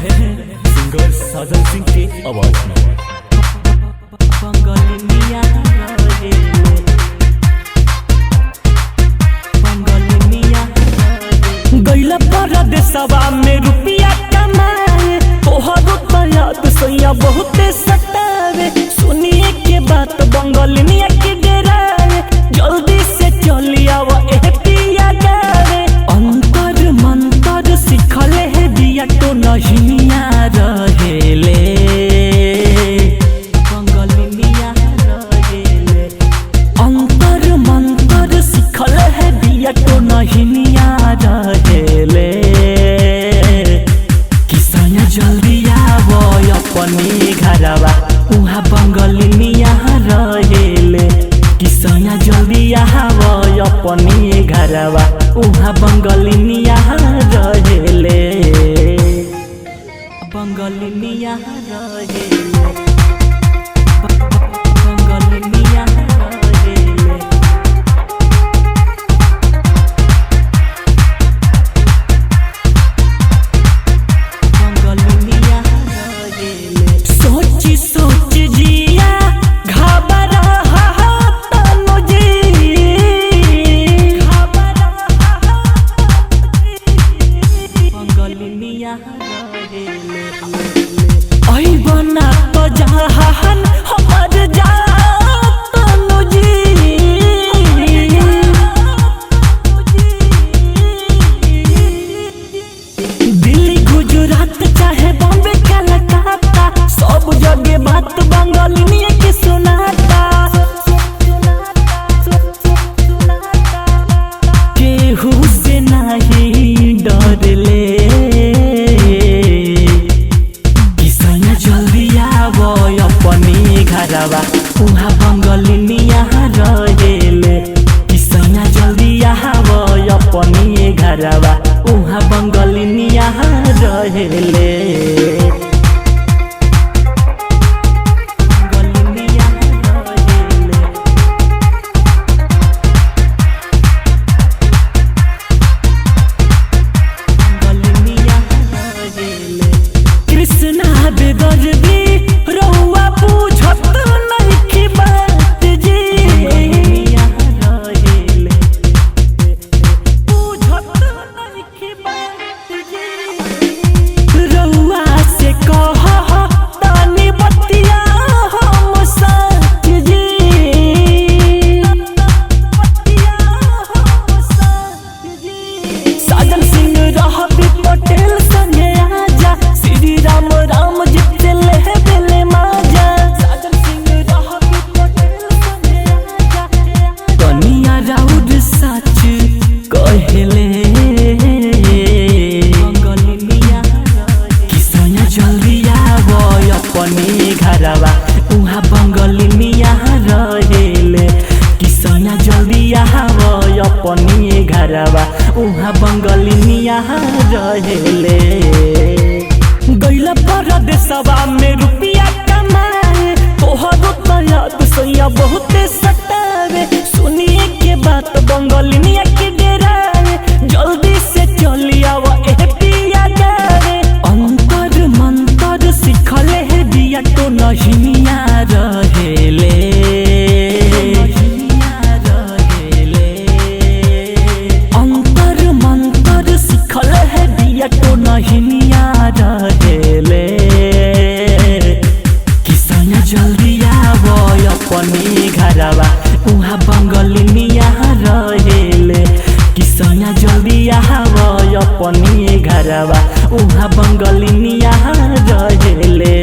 रहे हैं सिंगर साजन सिंह की आवाज में। गैला परदेसवा में रुपया कमाए तोहर याद सैया बहुते सतावे। सुनिए के बात बंगलिया के डरावे जल्दी से चली आवा ए पिया गावे। अंतर मंतर सिखले है दिया तो नहिया रहेले बंगलिया रहेले। अंतर मंतर सिखले है दिया तो नहिया रहेले। किसने जल्दी आवो अपनी घरवा उहाँ बंगलिया रहेले। किसने जल्दी आवो अपनी घरवा उहाँ बंगलिया रहेले बंगलिया रहेले बंगलिया रहेले। सोची सोच जिया घबरा तनु जी बंगलिया रहेले। आई बना तो जहान हमर जा तनु जी। दिल्ली गुजरात चाहे बॉम्बे कलकत्ता सब जगह बात बंगलिया के सुनाता। केहू से नहीं डरले। किसने जल्दी आवो अपनी घरवा उहाँ बंगलिया रहेले। किसने जल्दी आवो अपनी घरवा उहाँ बंगलिया रहेले। कृष्णा बेदर्दी रहुआ पूछत नइखी बात जी। पूछत नइखी बात जी। रहुआ से कह तानी बतिया हम सच जी। साजन सिंह रहबी पटेल संगे आजा श्री राम राम जिते ले बेले माजा। साजन सिंह रहबी पटेल संगे आजा कनिया राउड सच कहले बंगलिया। किसने जल्दी आवो अपनी घरवा उहाँ बंगलिया रहेले। किसने जल्दी आवो अपनी घरवा उहाँ बंगलिया रहेले। गैला परदेसवा में रुपया कमाए तोहर याद सैया बहुते सतावे। सुनिए के बात बंगलिया के डरावे जल्दी से चली आवा ए पिया गावे। अंतर मंतर सिखले है दिया तो नहिया रहेले अंतर मंतर सिखले है दिया तो नहिया रहेले। किसने जल्दी आवो अपनी घरवा उहाँ बंगलिया रहेले। किसने जल्दी आवो अपनी घरवा उहाँ बंगलिया रहेले।